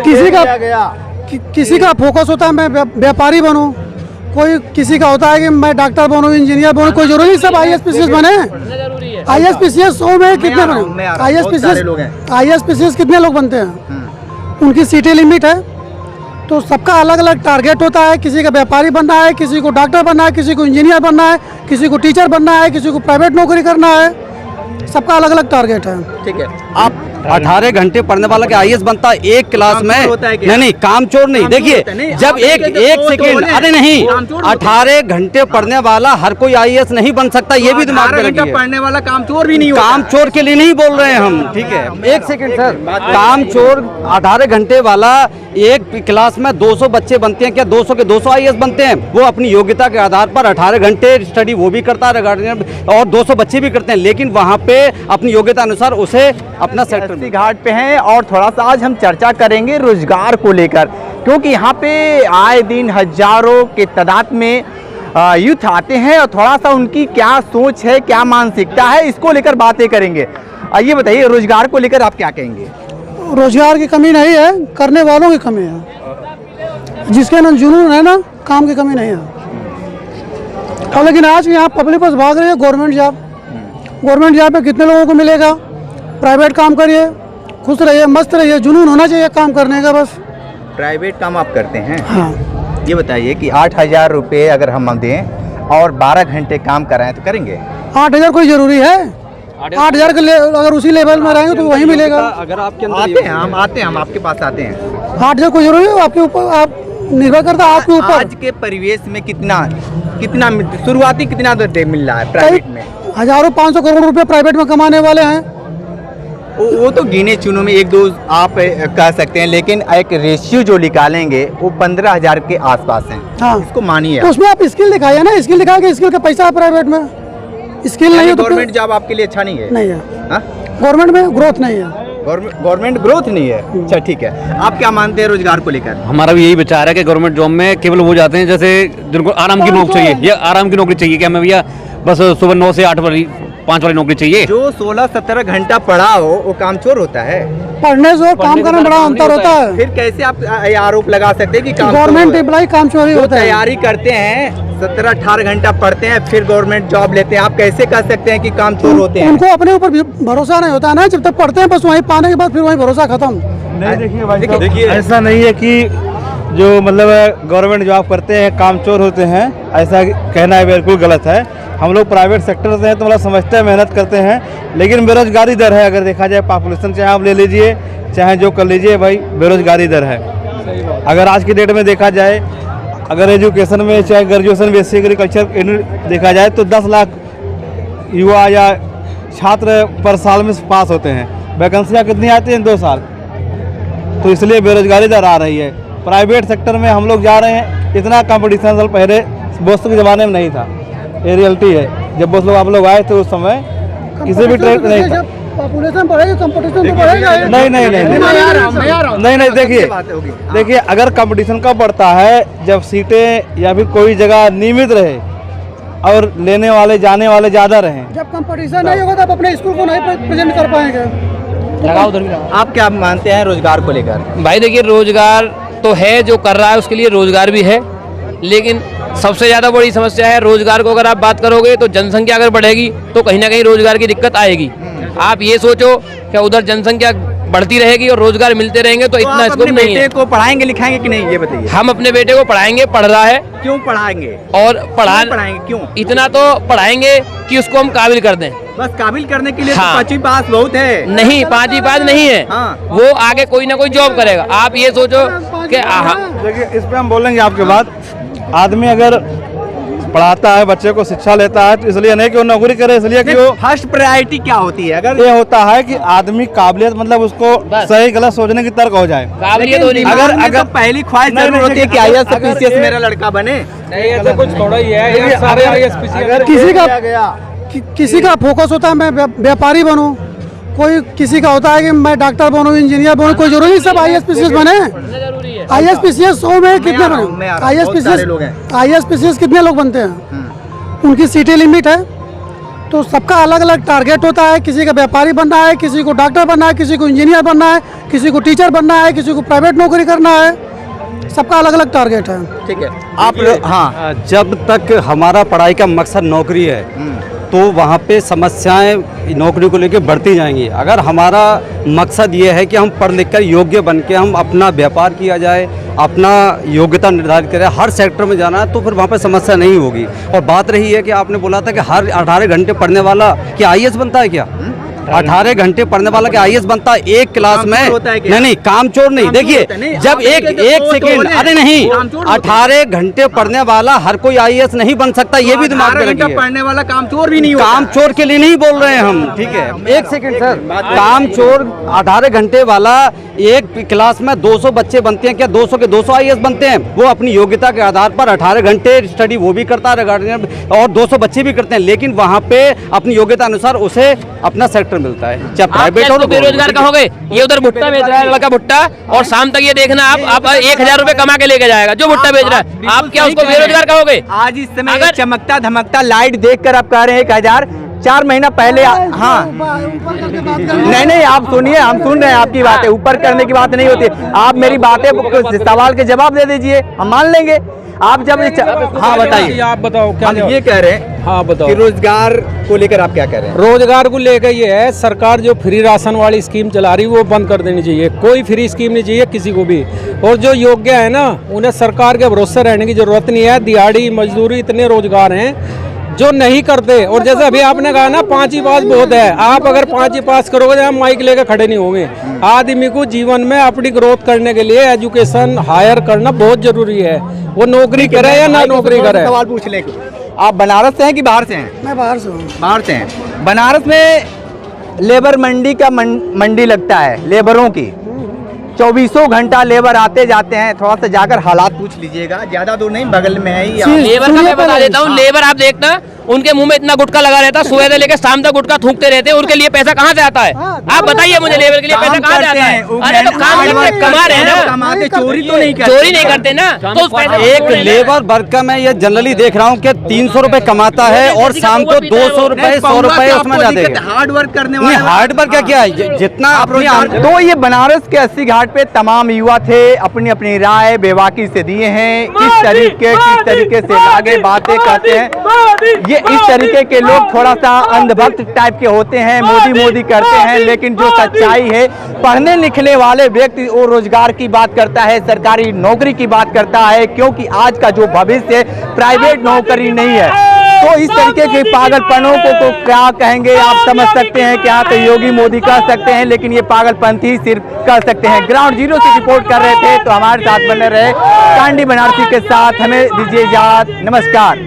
किसी का फोकस होता है मैं व्यापारी बनूं, कोई किसी का होता है कि मैं डॉक्टर बनूं, इंजीनियर बनूं, कोई जरूरी नहीं सब IAS-PCS बने। IAS-PCS 100 में कितने बने? IAS-PCS कितने लोग बनते हैं? उनकी सीटें लिमिट है, तो सबका अलग अलग टारगेट होता है। किसी का व्यापारी बनना है, किसी को डॉक्टर बनना है, किसी को इंजीनियर बनना है, किसी को टीचर बनना है, किसी को प्राइवेट नौकरी करना है, सबका अलग अलग टारगेट है। ठीक है, आप 18 घंटे पढ़ने वाला के IAS बनता है एक क्लास में? नहीं, कामचोर नहीं। देखिए, जब एक सेकेंड, अरे नहीं, 18 घंटे पढ़ने वाला हर कोई IAS नहीं बन सकता, ये भी दिमाग में रखिए। पढ़ने वाला कामचोर भी नहीं होता। कामचोर के लिए नहीं बोल रहे हैं हम, ठीक है? एक सेकेंड सर, कामचोर 18 घंटे वाला एक क्लास में 200 बच्चे बनते हैं क्या? 200 के 200 IAS बनते हैं? वो अपनी योग्यता के आधार पर 18 घंटे स्टडी वो भी करता है और 200 बच्चे भी करते हैं, लेकिन वहाँ पे अपनी योग्यता अनुसार उसे अपना सेक्टर घाट पे हैं। और थोड़ा सा आज हम चर्चा करेंगे रोजगार को लेकर, क्योंकि यहाँ पे आए दिन हजारों के तादाद में यूथ आते हैं और थोड़ा सा उनकी क्या सोच है, क्या मानसिकता है, इसको लेकर बातें करेंगे। ये बताइए, रोजगार को लेकर आप क्या कहेंगे? रोजगार की कमी नहीं है, करने वालों की कमी है। जिसके ना जुनून है ना, काम की कमी नहीं है। और लेकिन आज यहाँ पब्लिक बस भाग रही है गवर्नमेंट जॉब में कितने लोगों को मिलेगा? प्राइवेट काम करिए, खुश रहिए, मस्त रहिए, जुनून होना चाहिए काम करने का बस। प्राइवेट काम आप करते हैं? हाँ। ये बताइए कि 8,000 रुपये अगर हम दें और 12 घंटे काम कराएं तो करेंगे? 8,000 कोई जरूरी है? 8,000 के अगर उसी लेवल में रहेंगे तो वही मिलेगा। अगर आपके आते हैं हम आपके पास आते हैं। 8,000 कोई जरूरी है? आपके ऊपर, आप निर्भर करता है आपके ऊपर। आज के परिवेश में कितना शुरुआती कितना मिल रहा है प्राइवेट में? हजारों 500 करोड़ रुपए प्राइवेट में कमाने वाले हैं। वो तो गिने चुनों में एक दो आप कह सकते हैं, लेकिन एक रेशियो जो निकालेंगे वो 15,000 के आसपास है। हाँ। इसको मानिए। तो उसमें आप स्किल दिखाइए ना, स्किल दिखा के स्किल का पैसा है प्राइवेट में। स्किल नहीं है तो गवर्नमेंट जॉब आपके लिए अच्छा नहीं है? नहीं है, गवर्नमेंट में ग्रोथ नहीं है। गवर्नमेंट ग्रोथ नहीं है? अच्छा, ठीक है। आप क्या मानते हैं रोजगार को लेकर? हमारा भी यही विचार है कि गवर्नमेंट जॉब में केवल वो जाते हैं जैसे जिनको आराम की नौकरी चाहिए, या आराम की नौकरी चाहिए क्या? हमें भैया बस सुबह 9 से 8 वाली 5 वाली नौकरी चाहिए। जो 16-17 घंटा पढ़ा हो वो कामचोर होता है? पढ़ने से काम करने में बड़ा अंतर होता है। फिर कैसे आप आरोप लगा सकते हैं कि गवर्नमेंट एम्प्लॉय कामचोरी होता है? तैयारी करते हैं, 17-18 घंटा पढ़ते हैं, फिर गवर्नमेंट जॉब लेते हैं, आप कैसे कह सकते हैं कि कामचोर होते हैं? उनको अपने ऊपर भरोसा नहीं होता है ना, जब तक पढ़ते हैं बस वहीं पाने के बाद फिर वहीं भरोसा खत्म। नहीं, देखिए ऐसा नहीं है कि जो मतलब गवर्नमेंट जॉब करते हैं कामचोर होते हैं, ऐसा कहना है बिल्कुल गलत है। हम लोग प्राइवेट सेक्टर से हैं तो मतलब समझते हैं, मेहनत करते हैं, लेकिन बेरोजगारी दर है। अगर देखा जाए पॉपुलेशन, चाहे आप ले लीजिए चाहे जो कर लीजिए भाई, बेरोजगारी दर है। अगर आज की डेट में देखा जाए, अगर एजुकेशन में चाहे ग्रेजुएशन बेसिक एग्रीकल्चर देखा जाए तो 10 लाख युवा या छात्र पर साल में पास होते हैं। वैकेंसियाँ कितनी आती हैं? 2 साल। तो इसलिए बेरोजगारी दर आ रही है। प्राइवेट सेक्टर में हम लोग जा रहे हैं, इतना कंपटीशन साल पहले बोस के ज़माने में नहीं था, ये रियलिटी है। जब बोस लोग आप लोग आए थे उस समय किसी भी ट्रेड नहीं था। पॉपुलेशन बढ़ेगी, कंपटीशन तो बढ़ेगा। नहीं, देखिए अगर कंपटीशन कब बढ़ता है? जब सीटें या फिर कोई जगह नियमित रहे और लेने वाले जाने वाले ज़्यादा रहें। जब कंपटीशन नहीं होगा तो आप अपने स्कूल को नहीं प्रेजेंट कर पाएंगे। आप क्या मानते हैं रोजगार को लेकर? भाई देखिए, रोजगार तो है, जो कर रहा है उसके लिए रोजगार भी है, लेकिन सबसे ज़्यादा बड़ी समस्या है रोजगार को अगर आप बात करोगे तो जनसंख्या अगर बढ़ेगी तो कहीं ना कहीं रोजगार की दिक्कत आएगी। आप ये सोचो कि उधर जनसंख्या बढ़ती रहेगी और रोजगार मिलते रहेंगे तो इतना स्कोप नहीं है। बेटे को पढ़ाएंगे लिखाएंगे कि नहीं, ये बताइए। हम अपने बेटे को पढ़ाएंगे, पढ़ रहा है। क्यों पढ़ाएंगे? और पढ़ाएंगे क्यों? इतना तो पढ़ाएंगे कि उसको हम काबिल कर दें। बस काबिल करने के लिए हाँ। तो 5वीं पास बहुत है। नहीं, 5वीं पास नहीं है। हाँ। वो आगे कोई ना कोई जॉब करेगा। आप ये सोचो कि देखिए इस पे हम बोलेंगे आपके बाद, आदमी अगर पढ़ाता है, बच्चे को शिक्षा लेता है तो इसलिए नहीं कि वो नौकरी करे, इसलिए कि वो फर्स्ट प्रायोरिटी क्या होती है? अगर ये होता है कि आदमी काबिलियत मतलब उसको सही गलत सोचने की तर्क हो जाए। काबिलियत हो नहीं। अगर पहली ख्वाहिश जरूर होती है कि IAS-PCS मेरा लड़का बने। ऐसा कुछ थोड़ा ही है। किसी का फोकस होता है मैं व्यापारी बनूं, कोई किसी का होता है कि मैं डॉक्टर बनूं, इंजीनियर बनूं, कोई जरूरी नहीं सब IAS-PCS बने। IAS-PCS 100 में कितने बने? IAS-PCS कितने लोग बनते हैं? उनकी सीटें लिमिट है, तो सबका अलग अलग टारगेट होता है। किसी का व्यापारी बनना है, किसी को डॉक्टर बनना है, किसी को इंजीनियर बनना है, किसी को टीचर बनना है, किसी को प्राइवेट नौकरी करना है। सबका अलग अलग टारगेट है। ठीक है, आप लोग हाँ जब तक हमारा पढ़ाई का मकसद नौकरी है तो वहाँ पे समस्याएं नौकरी को लेकर बढ़ती जाएंगी। अगर हमारा मकसद ये है कि हम पढ़ लिख कर योग्य बन के हम अपना व्यापार किया जाए, अपना योग्यता निर्धारित करें, हर सेक्टर में जाना है, तो फिर वहाँ पे समस्या नहीं होगी। और बात रही है कि आपने बोला था कि हर 18 घंटे पढ़ने वाला क्या आईएएस बनता है क्या? 18 घंटे पढ़ने वाला क्या आईएएस बनता है? एक क्लास में नहीं, कामचोर नहीं। देखिए जब एक सेकेंड, अरे नहीं, 18 घंटे पढ़ने वाला हर कोई आईएएस नहीं बन सकता, ये भी दिमाग में रखिए। पढ़ने वाला कामचोर भी नहीं होता। कामचोर के लिए नहीं बोल रहे हैं हम, ठीक है? एक सेकेंड सर, कामचोर 18 घंटे वाला एक क्लास में 200 बच्चे बनते हैं क्या? 200 के 200 आईएएस बनते हैं? वो अपनी योग्यता के आधार पर 18 घंटे स्टडी वो भी करता है और 200 बच्चे भी करते हैं, लेकिन वहाँ पे अपनी योग्यता अनुसार उसे अपना सेक्टर मिलता है, चाहे प्राइवेट हो। बेरोजगार कहोगे, ये उधर भुट्टा बेच रहा है लड़का भुट्टा, और शाम तक ये देखना आप 1000 रुपए कमा के लेके जाएगा जो भुट्टा बेच रहा है। आप क्या उसको बेरोजगार कहोगे? आज इस समय अगर चमकता धमकता लाइट देखकर आप कह रहे हैं 1000, 4 महीना पहले हाँ नहीं आप सुनिए, हम सुन रहे हैं आपकी बातें, ऊपर करने की बात नहीं होती। आप मेरी बातें सवाल के जवाब दे दीजिए, हम मान लेंगे। आप जब हाँ बताइए, आप बताओ क्या हम ये कह रहे हैं। हाँ बताओ कि रोजगार को लेकर आप क्या कह रहे हैं? रोजगार को लेकर ये है, सरकार जो फ्री राशन वाली स्कीम चला रही है वो बंद कर देनी चाहिए। कोई फ्री स्कीम नहीं चाहिए किसी को भी, और जो योग्य है ना उन्हें सरकार के भरोसे रहने की जरूरत नहीं है। दिहाड़ी मजदूरी इतने रोजगार हैं जो नहीं करते। और जैसे अभी आपने कहा ना 5वीं पास बहुत है, आप अगर 5वीं पास करोगे तो माइक लेकर खड़े नहीं होंगे। आदमी को जीवन में अपनी ग्रोथ करने के लिए एजुकेशन हायर करना बहुत जरूरी है, वो नौकरी करे या ना नौकरी करे। सवाल पूछ ले, आप बनारस से हैं कि बाहर से हैं? मैं बाहर से हूँ। बाहर से हैं। बनारस में लेबर मंडी का मंडी लगता है लेबरों की, 24 घंटा लेबर आते जाते हैं। थोड़ा सा जाकर हालात पूछ लीजिएगा, ज्यादा दूर नहीं, बगल में है ही। लेबर का मैं बता देता हूँ, लेबर आप देखना उनके मुंह में इतना गुटखा लगा रहता है, सुबह से लेकर शाम तक गुटखा थूकते रहते हैं। उनके लिए पैसा कहाँ से आता है? आप बताइए मुझे, लेबर के लिए पैसा कहाँ से आता है? अरे तो काम करते कमा रहे हैं ना, चोरी तो नहीं करते, चोरी नहीं करते ना, तो उस पैसे एक लेबर वर्ग का मैं ये जनरली देख रहा हूँ कि 300 रुपए कमाता है और शाम को 200 रुपए 100 रुपए उसमें जाते। हार्ड वर्क करने नहीं, हार्ड वर्क क्या है, जितना अपनी तो ये बनारस के 80 घाट पे तमाम युवा थे, अपनी अपनी राय बेबाकी से दिए हैं। किस तरीके से आगे बातें करते हैं, ये इस तरीके के लोग थोड़ा सा अंधभक्त टाइप के होते हैं, मोदी करते हैं। लेकिन जो सच्चाई है, पढ़ने लिखने वाले व्यक्ति वो रोजगार की बात करता है, सरकारी नौकरी की बात करता है, क्योंकि आज का जो भविष्य प्राइवेट नौकरी नहीं है। तो इस तरीके के पागलपनों को क्या कहेंगे आप समझ सकते हैं। क्या तो योगी मोदी कह सकते हैं, लेकिन ये पागलपंथी सिर्फ कह सकते हैं। ग्राउंड जीरो से रिपोर्ट कर रहे थे, तो हमारे साथ बने रहे कांडी बनारसी के साथ। हमें दीजिए इजाजत, नमस्कार।